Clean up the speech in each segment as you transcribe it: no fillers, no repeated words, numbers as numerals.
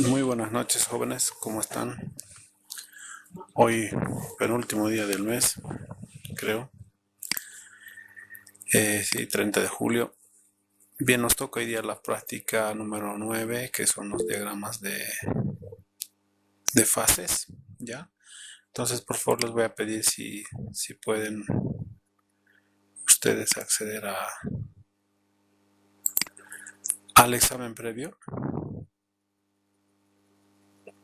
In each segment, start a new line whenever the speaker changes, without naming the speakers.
Muy buenas noches, jóvenes, ¿cómo están? Hoy, penúltimo día del mes, creo. Sí, 30 de julio. Bien, nos toca hoy día la práctica número 9, que son los diagramas de fases, ¿ya? Entonces, por favor, les voy a pedir si pueden ustedes acceder al examen previo,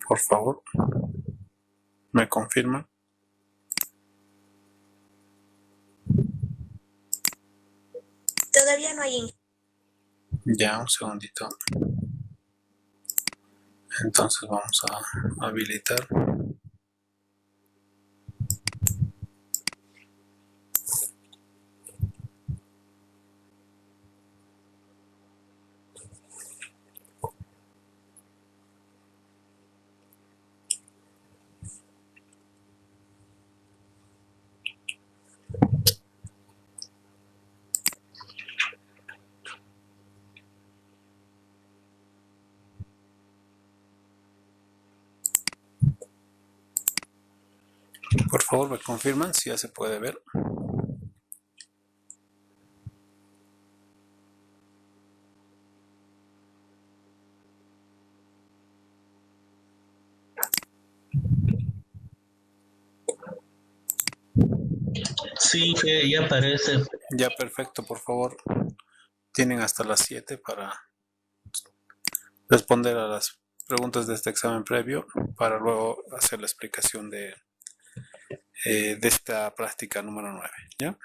por favor, me confirman.
Todavía no hay.
Ya, un segundito. Entonces vamos a habilitar. Por favor, me confirman si ya se puede ver.
Sí, que ya aparece.
Ya, perfecto, por favor. Tienen hasta las 7 para responder a las preguntas de este examen previo para luego hacer la explicación de esta práctica número 9. ¿Ya?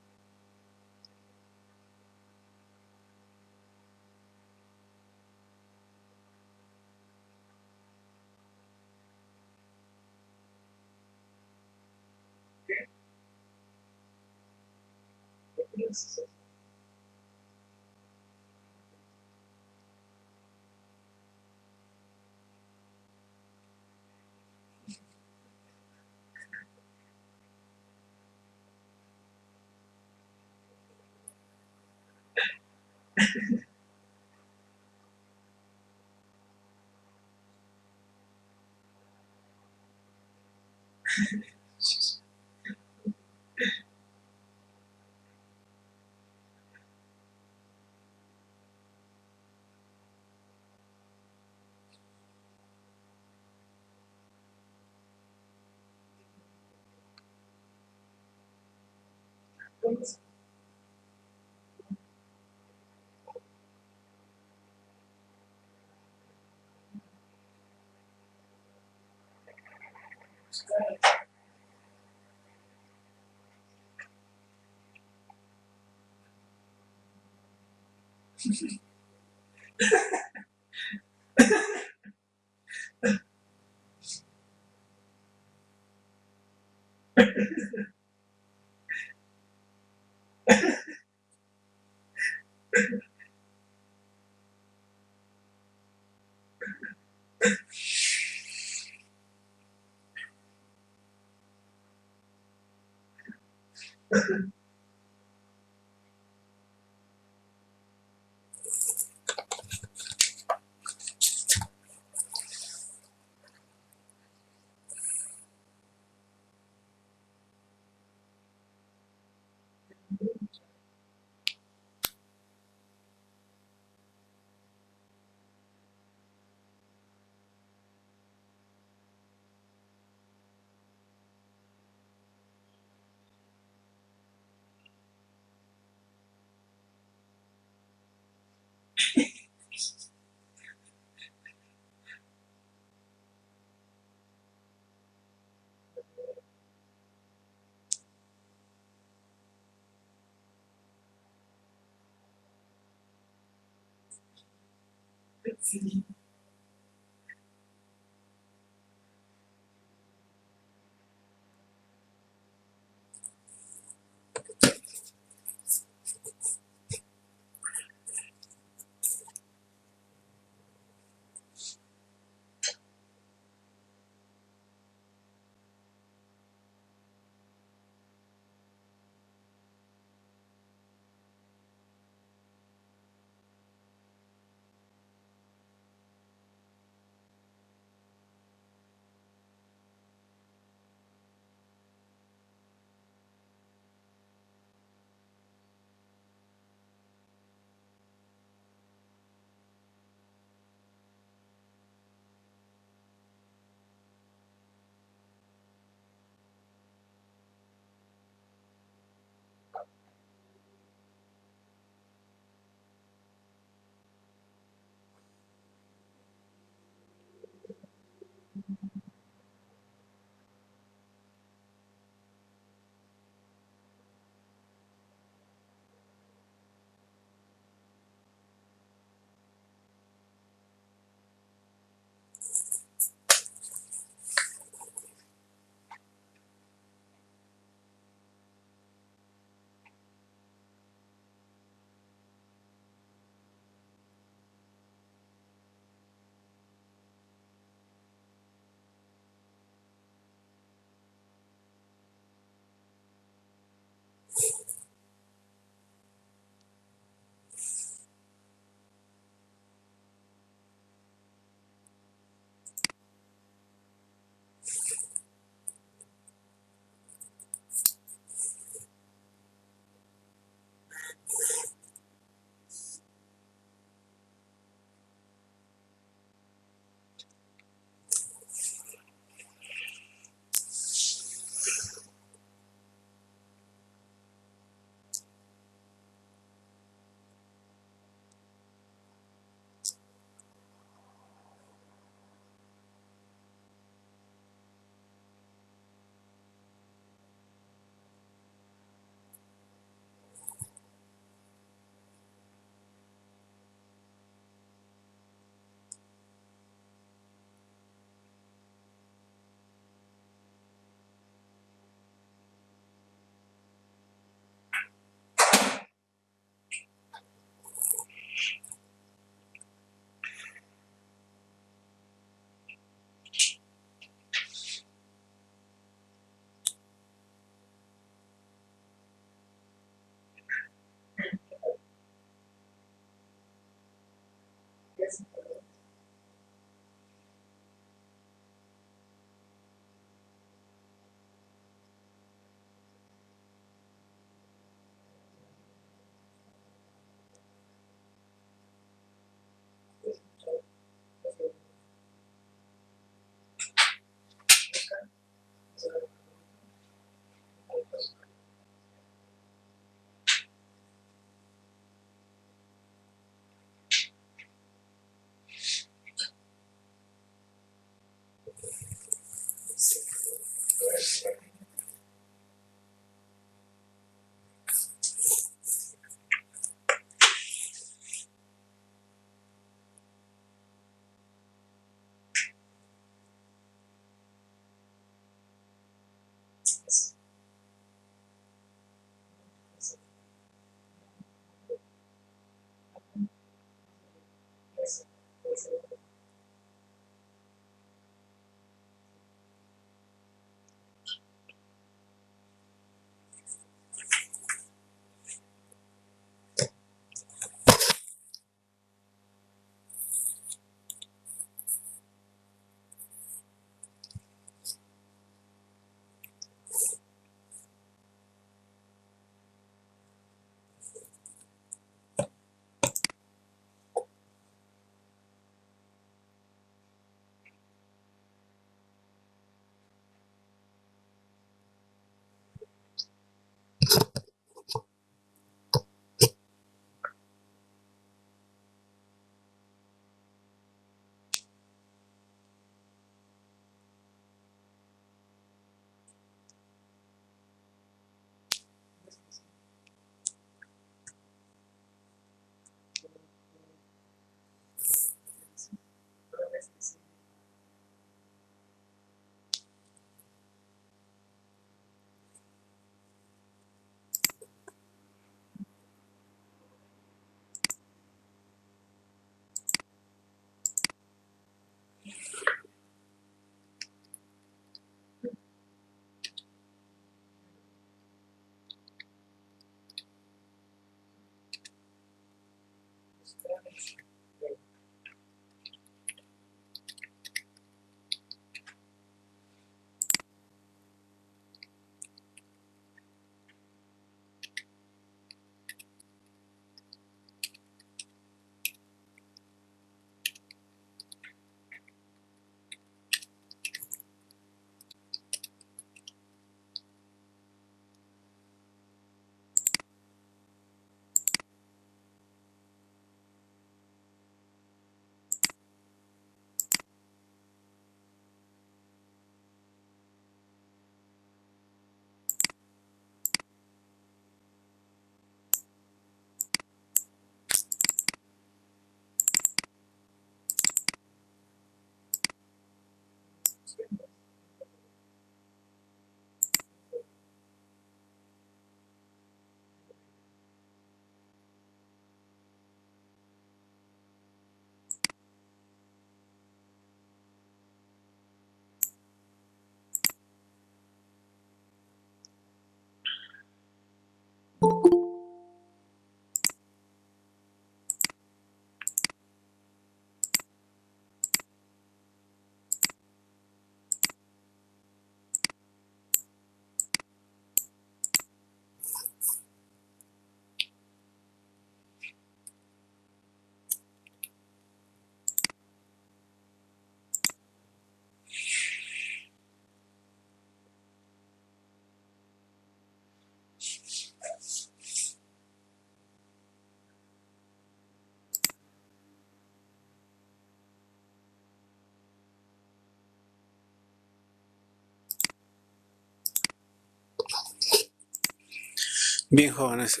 Bien, jóvenes,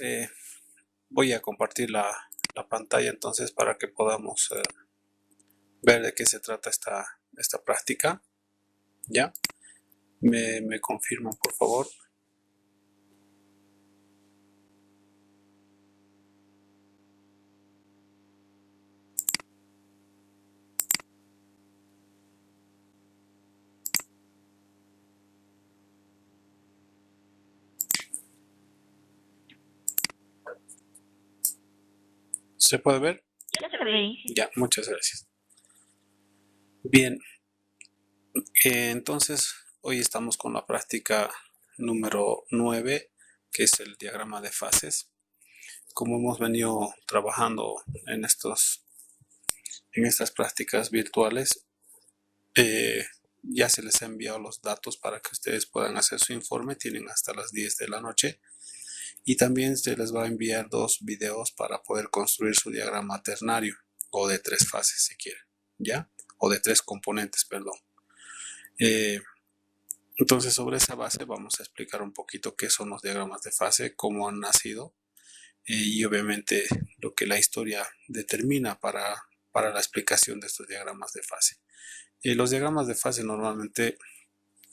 voy a compartir la pantalla entonces para que podamos ver de qué se trata esta práctica. ¿Ya? Me confirman, por favor. ¿Se puede ver?
Ya se ve.
Ya, muchas gracias. Bien, entonces hoy estamos con la práctica número 9, que es el diagrama de fases. Como hemos venido trabajando en estas prácticas virtuales, ya se les ha enviado los datos para que ustedes puedan hacer su informe. Tienen hasta las 10 de la noche. Y también se les va a enviar 2 videos para poder construir su diagrama ternario, o de 3 fases si quieren, ¿ya? O de 3 componentes, perdón. Entonces, sobre esa base vamos a explicar un poquito qué son los diagramas de fase, cómo han nacido, y obviamente lo que la historia determina para la explicación de estos diagramas de fase. Los diagramas de fase normalmente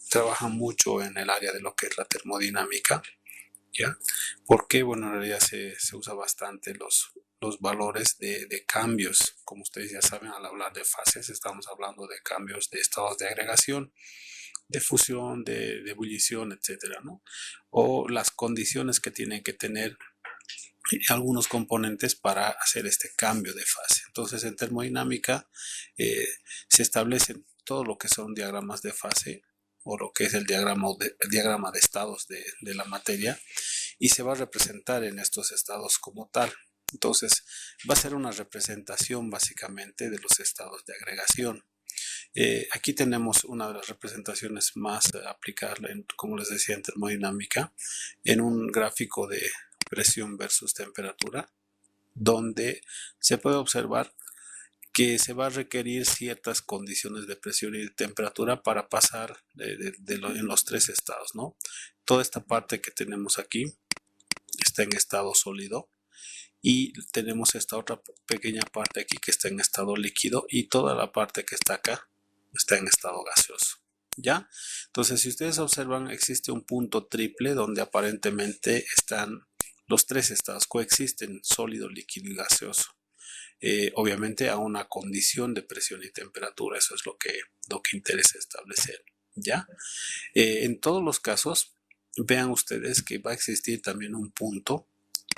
trabajan mucho en el área de lo que es la termodinámica, ¿ya? Porque, bueno, en realidad se usa bastante los valores de cambios. Como ustedes ya saben, al hablar de fases, estamos hablando de cambios de estados de agregación, de fusión, de ebullición, etcétera, ¿no? O las condiciones que tienen que tener algunos componentes para hacer este cambio de fase. Entonces, en termodinámica se establecen todo lo que son diagramas de fase o lo que es el diagrama de estados de la materia, y se va a representar en estos estados como tal. Entonces, va a ser una representación básicamente de los estados de agregación. Aquí tenemos una de las representaciones más aplicadas, como les decía, en termodinámica, en un gráfico de presión versus temperatura, donde se puede observar que se va a requerir ciertas condiciones de presión y de temperatura para pasar en los tres estados, ¿no? Toda esta parte que tenemos aquí está en estado sólido, y tenemos esta otra pequeña parte aquí que está en estado líquido, y toda la parte que está acá está en estado gaseoso. ¿Ya? Entonces, si ustedes observan, existe un punto triple donde aparentemente están los tres estados, coexisten sólido, líquido y gaseoso. Obviamente a una condición de presión y temperatura, eso es lo que interesa establecer. ¿Ya? En todos los casos, vean ustedes que va a existir también un punto,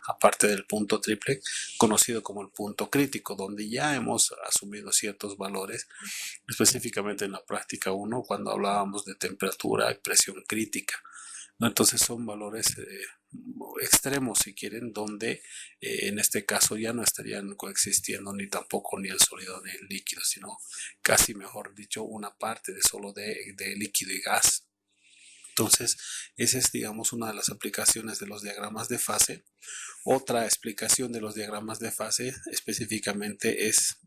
aparte del punto triple, conocido como el punto crítico, donde ya hemos asumido ciertos valores, específicamente en la práctica 1, cuando hablábamos de temperatura y presión crítica, ¿no? Entonces son valores extremos, si quieren, donde en este caso ya no estarían coexistiendo ni tampoco ni el sólido ni el líquido, sino casi, mejor dicho, una parte de solo de líquido y gas. Entonces, esa es, digamos, una de las aplicaciones de los diagramas de fase. Otra explicación de los diagramas de fase específicamente es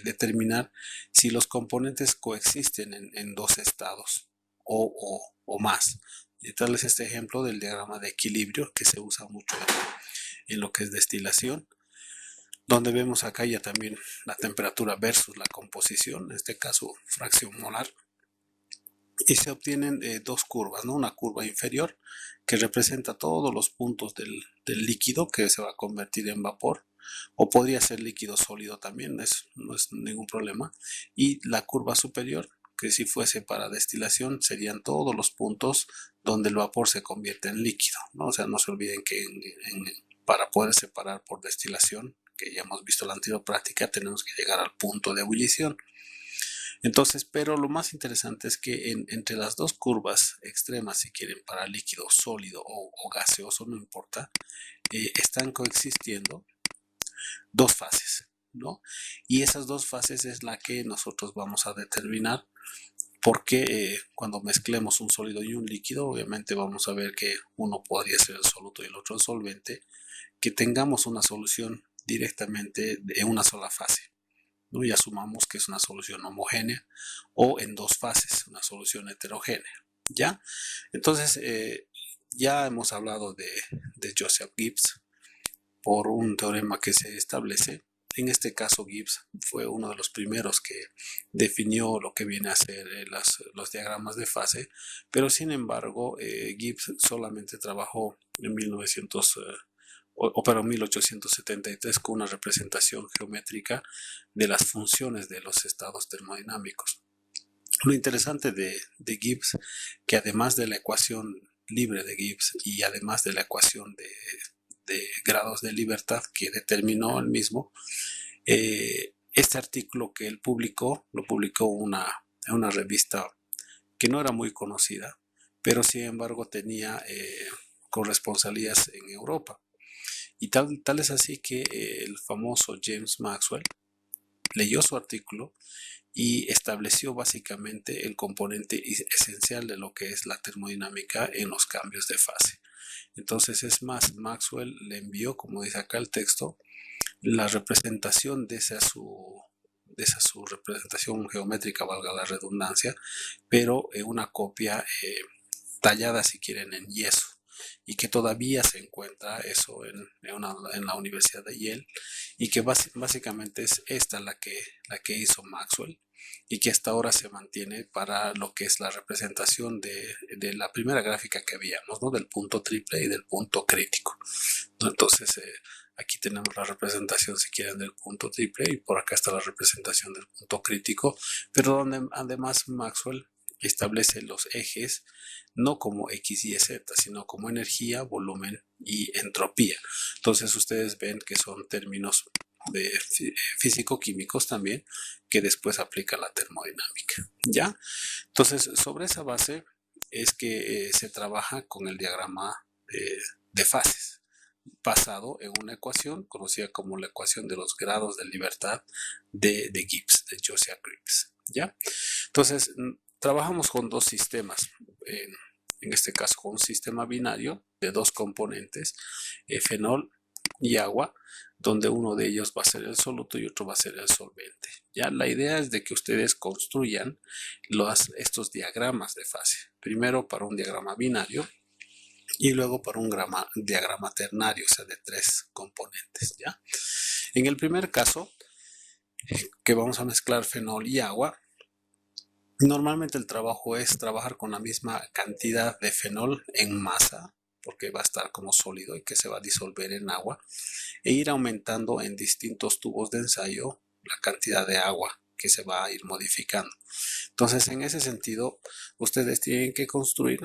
determinar si los componentes coexisten en dos estados o más. Y tal es este ejemplo del diagrama de equilibrio que se usa mucho en lo que es destilación, donde vemos acá ya también la temperatura versus la composición, en este caso fracción molar. Y se obtienen dos curvas, ¿no? Una curva inferior que representa todos los puntos del líquido que se va a convertir en vapor, o podría ser líquido sólido también, no es ningún problema. Y la curva superior, que si fuese para destilación, serían todos los puntos donde el vapor se convierte en líquido, ¿no? O sea, no se olviden que para poder separar por destilación, que ya hemos visto en la anterior práctica, tenemos que llegar al punto de ebullición. Entonces, pero lo más interesante es que entre las dos curvas extremas, si quieren, para líquido sólido o gaseoso, no importa, están coexistiendo dos fases, ¿no? Y esas dos fases es la que nosotros vamos a determinar, porque cuando mezclemos un sólido y un líquido, obviamente vamos a ver que uno podría ser el soluto y el otro el solvente, que tengamos una solución directamente en una sola fase, ¿no? Y asumamos que es una solución homogénea, o en dos fases, una solución heterogénea. ¿Ya? Entonces, ya hemos hablado de Joseph Gibbs por un teorema que se establece. En este caso, Gibbs fue uno de los primeros que definió lo que viene a ser los diagramas de fase, pero sin embargo, Gibbs solamente trabajó en 1873 con una representación geométrica de las funciones de los estados termodinámicos. Lo interesante de Gibbs, que además de la ecuación libre de Gibbs y además de la ecuación de grados de libertad que determinó él mismo, este artículo que él publicó, lo publicó en una revista que no era muy conocida, pero sin embargo tenía corresponsalías en Europa. Y tal es así que el famoso James Maxwell leyó su artículo y estableció básicamente el componente esencial de lo que es la termodinámica en los cambios de fase. Entonces, es más, Maxwell le envió, como dice acá el texto, la representación de esa su representación geométrica, valga la redundancia, pero una copia tallada, si quieren, en yeso, y que todavía se encuentra eso en la Universidad de Yale, y que básicamente es esta la que hizo Maxwell. y que hasta ahora se mantiene para lo que es la representación de la primera gráfica que habíamos, ¿no? Del punto triple y del punto crítico, ¿no? Entonces, aquí tenemos la representación, si quieren, del punto triple y por acá está la representación del punto crítico, pero donde además Maxwell establece los ejes no como X, Y, Z, sino como energía, volumen y entropía. Entonces ustedes ven que son términos de físico-químicos también, que después aplica la termodinámica, ¿ya? Entonces, sobre esa base es que se trabaja con el diagrama de fases, basado en una ecuación conocida como la ecuación de los grados de libertad de Gibbs, de Josiah Gibbs, ¿ya? Entonces, trabajamos con dos sistemas, en este caso con un sistema binario de dos componentes, fenol y agua, donde uno de ellos va a ser el soluto y otro va a ser el solvente. Ya la idea es de que ustedes construyan estos diagramas de fase, primero para un diagrama binario y luego para un diagrama ternario, o sea, de tres componentes, ¿ya? En el primer caso, que vamos a mezclar fenol y agua, normalmente el trabajo es trabajar con la misma cantidad de fenol en masa, porque va a estar como sólido y que se va a disolver en agua, e ir aumentando en distintos tubos de ensayo la cantidad de agua que se va a ir modificando. Entonces, en ese sentido, ustedes tienen que construir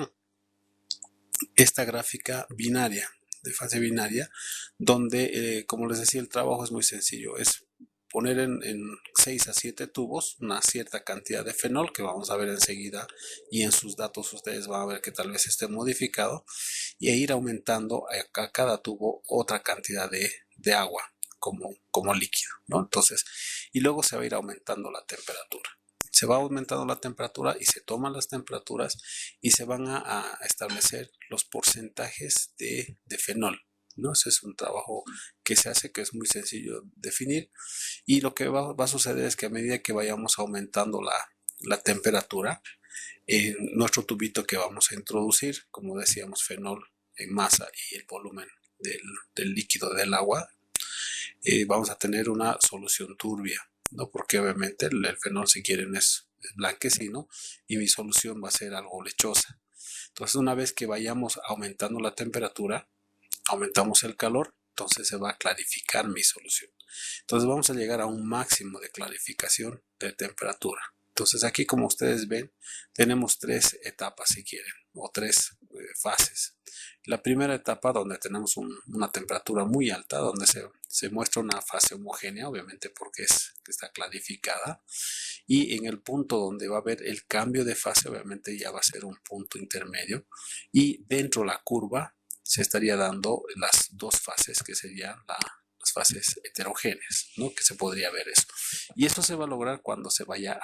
esta gráfica binaria, de fase binaria, donde, como les decía, el trabajo es muy sencillo. Es poner en 6 a 7 tubos una cierta cantidad de fenol, que vamos a ver enseguida, y en sus datos ustedes van a ver que tal vez esté modificado, y ir aumentando a cada tubo otra cantidad de agua como líquido, ¿no? Entonces, y luego se va a ir aumentando la temperatura. Se va aumentando la temperatura y se toman las temperaturas y se van a establecer los porcentajes de fenol, ¿no? Ese es un trabajo que se hace, que es muy sencillo definir, y lo que va a suceder es que a medida que vayamos aumentando la temperatura, en nuestro tubito que vamos a introducir, como decíamos, fenol en masa y el volumen del líquido del agua, vamos a tener una solución turbia, ¿no? Porque obviamente el fenol, si quieren, es blanquecino y mi solución va a ser algo lechosa. Entonces, una vez que vayamos aumentando la temperatura, aumentamos el calor, entonces se va a clarificar mi solución. Entonces vamos a llegar a un máximo de clarificación de temperatura. Entonces aquí, como ustedes ven, tenemos tres etapas, si quieren, o tres fases. La primera etapa, donde tenemos una temperatura muy alta, donde se muestra una fase homogénea, obviamente porque está clarificada, y en el punto donde va a haber el cambio de fase, obviamente ya va a ser un punto intermedio, y dentro de la curva se estaría dando las dos fases, que serían las fases heterogéneas, ¿no? Que se podría ver eso. Y esto se va a lograr cuando se vaya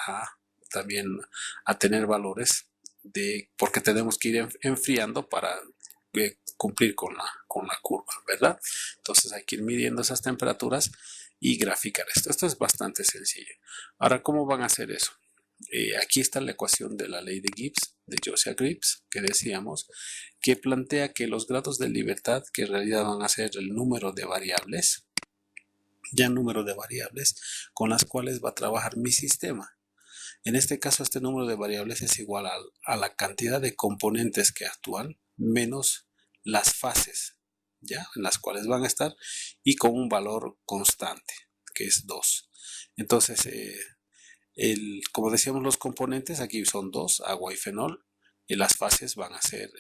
también a tener valores porque tenemos que ir enfriando para cumplir con la curva, ¿verdad? Entonces hay que ir midiendo esas temperaturas y graficar esto. Esto es bastante sencillo. Ahora, ¿cómo van a hacer eso? Aquí está la ecuación de la ley de Gibbs, de Josiah Gibbs, que decíamos, que plantea que los grados de libertad, que en realidad van a ser el número de variables, con las cuales va a trabajar mi sistema. En este caso, este número de variables es igual a la cantidad de componentes que actúan menos las fases, ¿ya? En las cuales van a estar, y con un valor constante, que es 2. Entonces, como decíamos, los componentes aquí son dos, agua y fenol, y las fases van a ser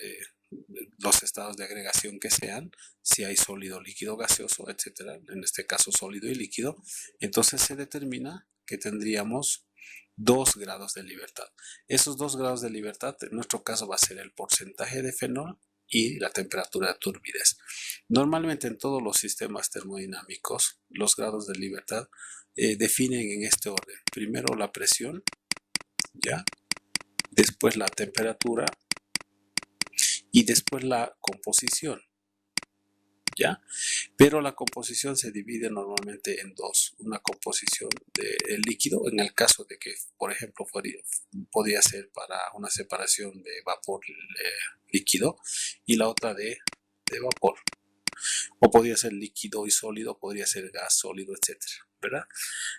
los estados de agregación que sean, si hay sólido, líquido, gaseoso, etcétera. En este caso, sólido y líquido. Entonces se determina que tendríamos 2 grados de libertad. Esos 2 grados de libertad, en nuestro caso, va a ser el porcentaje de fenol y la temperatura de turbidez. Normalmente en todos los sistemas termodinámicos, los grados de libertad definen en este orden. Primero la presión, ¿ya? Después la temperatura y después la composición, ¿ya? Pero la composición se divide normalmente en dos. Una composición del líquido, en el caso de que, por ejemplo, podría ser para una separación de vapor líquido, y la otra de vapor. O podría ser líquido y sólido, podría ser gas, sólido, etc. ¿verdad?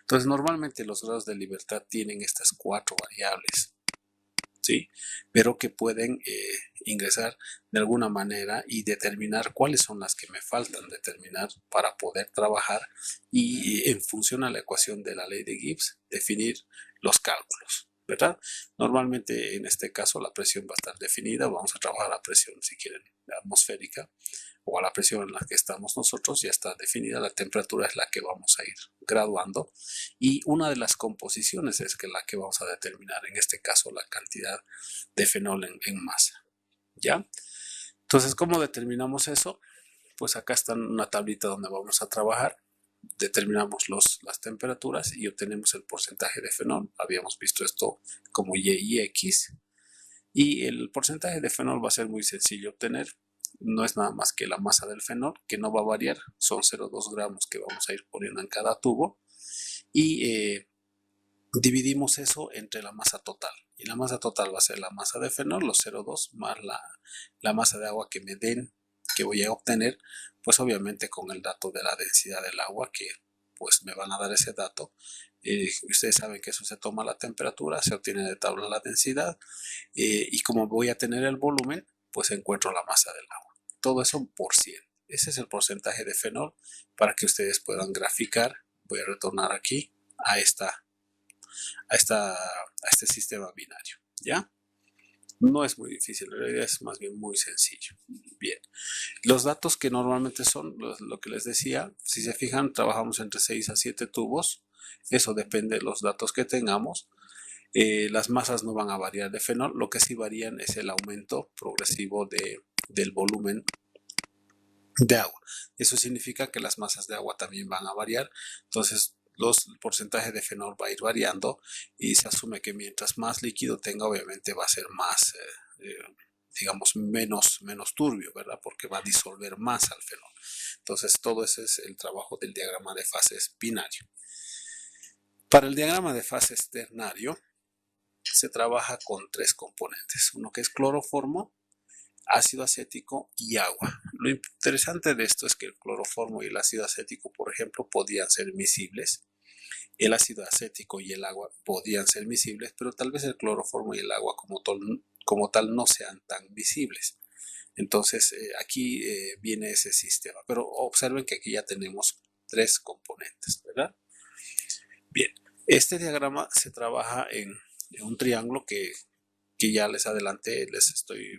Entonces normalmente los grados de libertad tienen estas 4 variables, ¿sí? Pero que pueden ingresar de alguna manera y determinar cuáles son las que me faltan determinar para poder trabajar y en función a la ecuación de la ley de Gibbs definir los cálculos, ¿verdad? Normalmente en este caso la presión va a estar definida, vamos a trabajar la presión si quieren atmosférica o a la presión en la que estamos nosotros, ya está definida, la temperatura es la que vamos a ir graduando y una de las composiciones es que la que vamos a determinar, en este caso la cantidad de fenol en masa, ¿ya? Entonces, ¿cómo determinamos eso? Pues acá está una tablita donde vamos a trabajar, determinamos las temperaturas y obtenemos el porcentaje de fenol, habíamos visto esto como Y y X, y el porcentaje de fenol va a ser muy sencillo obtener, no es nada más que la masa del fenol, que no va a variar, son 0,2 gramos que vamos a ir poniendo en cada tubo, y dividimos eso entre la masa total. Y la masa total va a ser la masa de fenol, los 0,2, más la masa de agua que me den, que voy a obtener, pues obviamente con el dato de la densidad del agua, que pues me van a dar ese dato. Ustedes saben que eso se toma la temperatura, se obtiene de tabla la densidad, y como voy a tener el volumen, pues encuentro la masa del agua. Todo eso por 100. Ese es el porcentaje de fenol para que ustedes puedan graficar. Voy a retornar aquí a este sistema binario, ¿ya? No es muy difícil, en realidad es más bien muy sencillo. Bien, los datos que normalmente son lo que les decía, si se fijan, trabajamos entre 6 a 7 tubos, eso depende de los datos que tengamos. Las masas no van a variar de fenol, lo que sí varían es el aumento progresivo del volumen de agua. Eso significa que las masas de agua también van a variar, entonces el porcentaje de fenol va a ir variando y se asume que mientras más líquido tenga, obviamente va a ser más, digamos, menos turbio, ¿verdad? Porque va a disolver más al fenol. Entonces todo ese es el trabajo del diagrama de fases binario. Para el diagrama de fases ternario se trabaja con 3 componentes, uno que es cloroformo, ácido acético y agua. Lo interesante de esto es que el cloroformo y el ácido acético, por ejemplo, podían ser miscibles. El ácido acético y el agua podían ser miscibles, pero tal vez el cloroformo y el agua como tal no sean tan visibles. Entonces aquí viene ese sistema. Pero observen que aquí ya tenemos 3 componentes, ¿verdad? Bien, este diagrama se trabaja en un triángulo que ya les adelanté, les estoy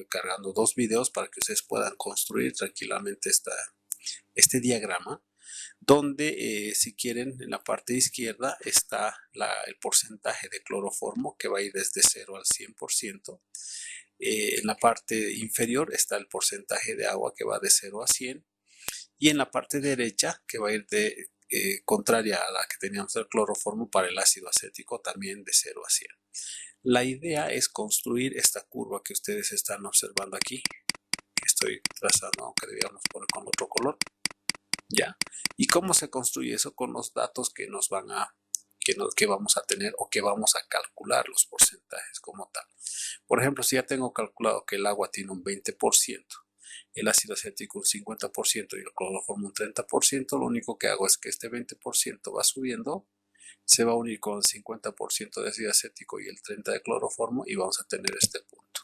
cargando 2 videos para que ustedes puedan construir tranquilamente este diagrama, donde si quieren en la parte izquierda está el porcentaje de cloroformo que va a ir desde 0 al 100%. En la parte inferior está el porcentaje de agua que va de 0 a 100, y en la parte derecha, que va a ir contraria a la que teníamos del cloroformo para el ácido acético, también de 0 a 100. La idea es construir esta curva que ustedes están observando aquí, que estoy trazando, aunque debíamos poner con otro color, ¿ya? ¿Y cómo se construye eso? Con los datos que que vamos a tener o que vamos a calcular los porcentajes como tal. Por ejemplo, si ya tengo calculado que el agua tiene un 20%, el ácido acético un 50% y el cloroformo un 30%, lo único que hago es que este 20% va subiendo, se va a unir con el 50% de ácido acético y el 30% de cloroformo y vamos a tener este punto.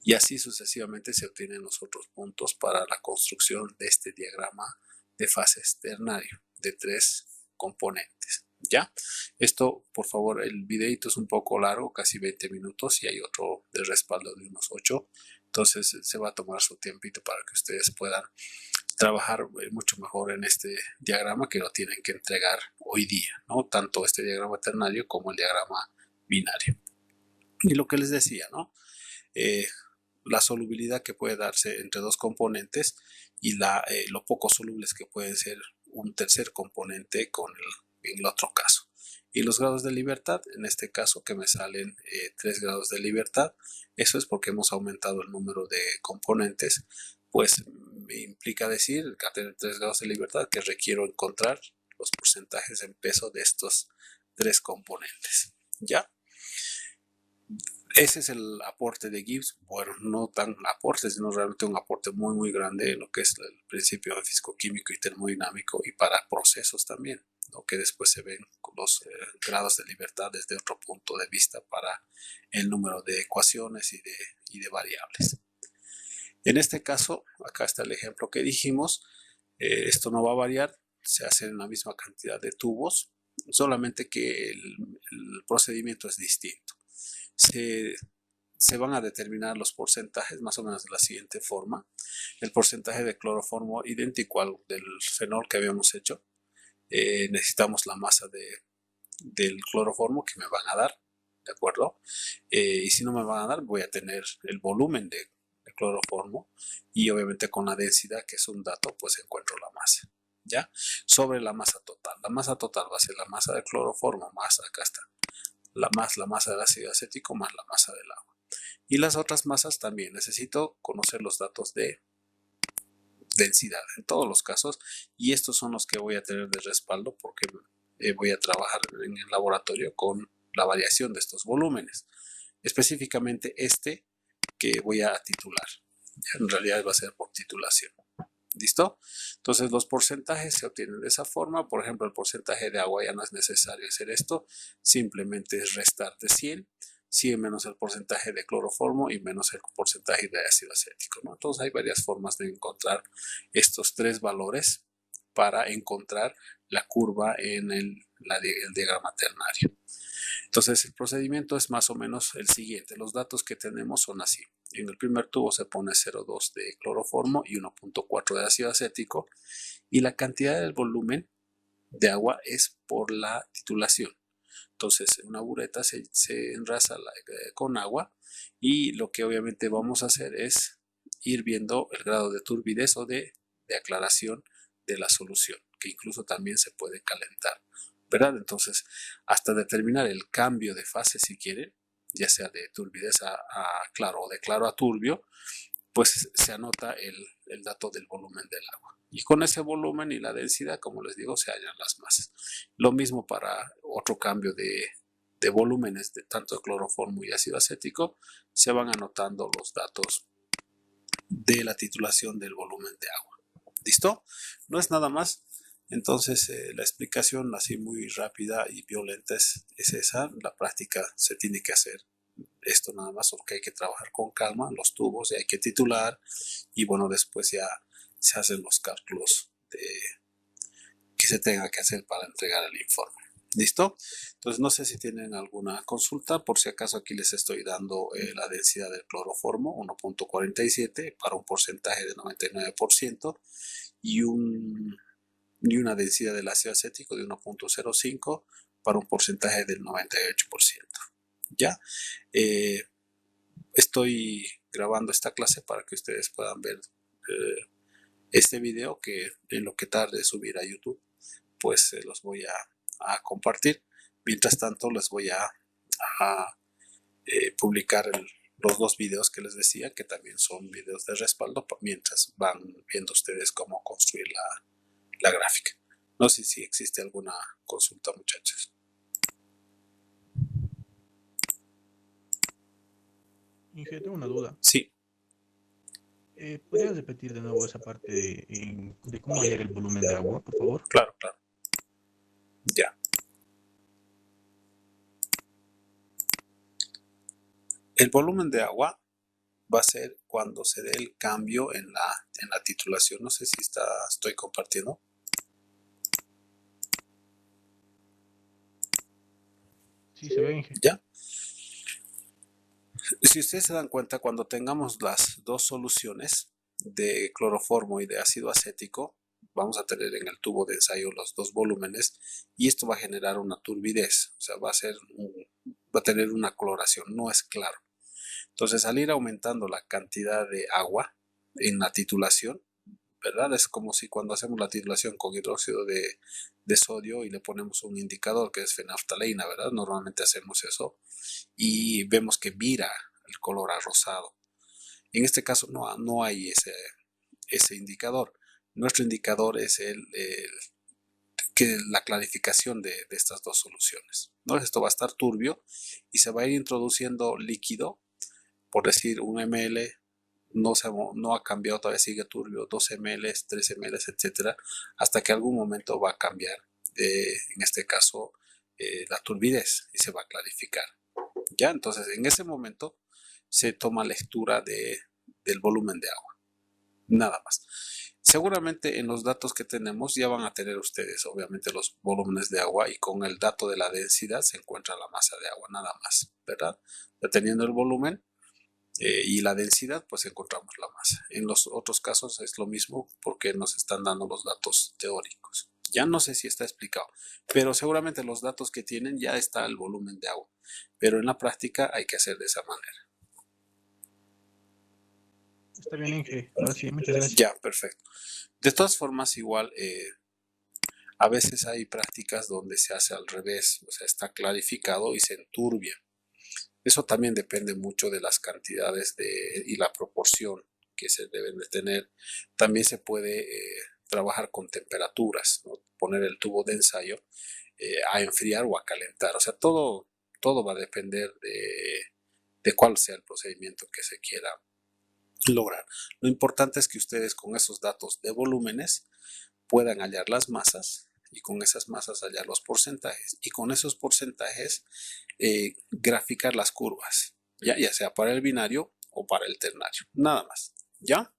Y así sucesivamente se obtienen los otros puntos para la construcción de este diagrama de fases ternario de 3 componentes. ¿Ya? Esto, por favor, el videito es un poco largo, casi 20 minutos y hay otro de respaldo de unos 8. Entonces se va a tomar su tiempito para que ustedes puedan trabajar mucho mejor en este diagrama que lo tienen que entregar hoy día, ¿no? Tanto este diagrama ternario como el diagrama binario. Y lo que les decía, ¿no? La solubilidad que puede darse entre 2 componentes y lo poco solubles que pueden ser un tercer componente en el otro caso. Y los grados de libertad, en este caso que me salen 3 grados de libertad, eso es porque hemos aumentado el número de componentes, pues me implica decir, al tener 3 grados de libertad, que requiero encontrar los porcentajes en peso de estos 3 componentes, ¿ya? Ese es el aporte de Gibbs, bueno, no tan aporte, sino realmente un aporte muy grande en lo que es el principio físico-químico y termodinámico y para procesos también. ¿no? Que después se ven con los grados de libertad desde otro punto de vista para el número de ecuaciones y de variables. En este caso, acá está el ejemplo que dijimos, esto no va a variar, se hace en la misma cantidad de tubos, solamente que el procedimiento es distinto. Se van a determinar los porcentajes más o menos de la siguiente forma. El porcentaje de cloroformo idéntico al del fenol que habíamos hecho. Necesitamos la masa del cloroformo que me van a dar, ¿de acuerdo? Y si no me van a dar, voy a tener el volumen de cloroformo y obviamente con la densidad, que es un dato, pues encuentro la masa, ¿ya? Sobre la masa total. La masa total va a ser la masa del cloroformo más, acá está, la masa del ácido acético más la masa del agua. Y las otras masas también necesito conocer los datos de densidad en todos los casos, y estos son los que voy a tener de respaldo porque voy a trabajar en el laboratorio con la variación de estos volúmenes, específicamente este que voy a titular. Ya en realidad va a ser por titulación. ¿Listo? Entonces los porcentajes se obtienen de esa forma. Por ejemplo, el porcentaje de agua ya no es necesario hacer esto, simplemente es restar de 100 menos el porcentaje de cloroformo y menos el porcentaje de ácido acético, ¿no? Entonces hay varias formas de encontrar estos tres valores para encontrar la curva en el diagrama ternario. Entonces el procedimiento es más o menos el siguiente. Los datos que tenemos son así. En el primer tubo se pone 0,2 de cloroformo y 1,4 de ácido acético, y la cantidad del volumen de agua es por la titulación. Entonces una bureta se enrasa con agua, y lo que obviamente vamos a hacer es ir viendo el grado de turbidez o de aclaración de la solución, que incluso también se puede calentar, ¿verdad? Entonces, hasta determinar el cambio de fase, si quieren, ya sea de turbidez a claro o de claro a turbio, pues se anota el dato del volumen del agua. Y con ese volumen y la densidad, como les digo, se hallan las masas. Lo mismo para otro cambio de volúmenes de tanto de cloroformo y ácido acético, se van anotando los datos de la titulación del volumen de agua. ¿Listo? No es nada más. Entonces la explicación así muy rápida y violenta es esa. La práctica se tiene que hacer esto nada más, porque hay que trabajar con calma los tubos y hay que titular, y bueno, después ya se hacen los cálculos que se tenga que hacer para entregar el informe. ¿Listo? Entonces no sé si tienen alguna consulta. Por si acaso aquí les estoy dando la densidad del cloroformo, 1,47 para un porcentaje de 99%, y una densidad del ácido acético de 1,05 para un porcentaje del 98%. ¿Ya? Estoy grabando esta clase para que ustedes puedan ver este video, que en lo que tarde subir a YouTube, pues los voy a compartir. Mientras tanto les voy a publicar los dos videos que les decía, que también son videos de respaldo, mientras van viendo ustedes cómo construir la gráfica. No sé si existe alguna consulta, muchachos.
Inge, tengo una duda.
Sí.
¿Podrías repetir de nuevo esa parte de cómo hallar el volumen de agua, por favor?
Claro, claro. Ya. El volumen de agua va a ser cuando se dé el cambio en la titulación. No sé si estoy compartiendo.
Sí, se ve, Inge.
¿Ya? Si ustedes se dan cuenta, cuando tengamos las dos soluciones de cloroformo y de ácido acético, vamos a tener en el tubo de ensayo los dos volúmenes, y esto va a generar una turbidez, o sea, va a tener una coloración, no es claro. Entonces, al ir aumentando la cantidad de agua en la titulación, ¿verdad? Es como si cuando hacemos la titulación con hidróxido de sodio y le ponemos un indicador que es fenaftalina, ¿verdad? Normalmente hacemos eso y vemos que vira el color a rosado. En este caso no hay ese indicador. Nuestro indicador es la clarificación de estas dos soluciones, ¿no? Esto va a estar turbio y se va a ir introduciendo líquido, por decir 1 ml, no ha cambiado, todavía sigue turbio, 2 ml, 3 ml, etcétera, hasta que algún momento va a cambiar en este caso, la turbidez y se va a clarificar. ¿Ya? Entonces, en ese momento se toma lectura del volumen de agua. Nada más. Seguramente en los datos que tenemos ya van a tener ustedes, obviamente, los volúmenes de agua y con el dato de la densidad se encuentra la masa de agua, nada más, ¿verdad? Teniendo el volumen y la densidad, pues encontramos la masa. En los otros casos es lo mismo porque nos están dando los datos teóricos. Ya no sé si está explicado, pero seguramente los datos que tienen ya está el volumen de agua, pero en la práctica hay que hacer de esa manera.
Está bien, Inge. Ahora sí, muchas gracias.
Ya, perfecto. De todas formas, igual, a veces hay prácticas donde se hace al revés, o sea, está clarificado y se enturbia. Eso también depende mucho de las cantidades y la proporción que se deben de tener. También se puede trabajar con temperaturas, ¿no? Poner el tubo de ensayo a enfriar o a calentar. O sea, todo va a depender de cuál sea el procedimiento que se quiera lograr. Lo importante es que ustedes con esos datos de volúmenes puedan hallar las masas y con esas masas hallar los porcentajes y con esos porcentajes graficar las curvas, ya sea para el binario o para el ternario, nada más, ¿ya?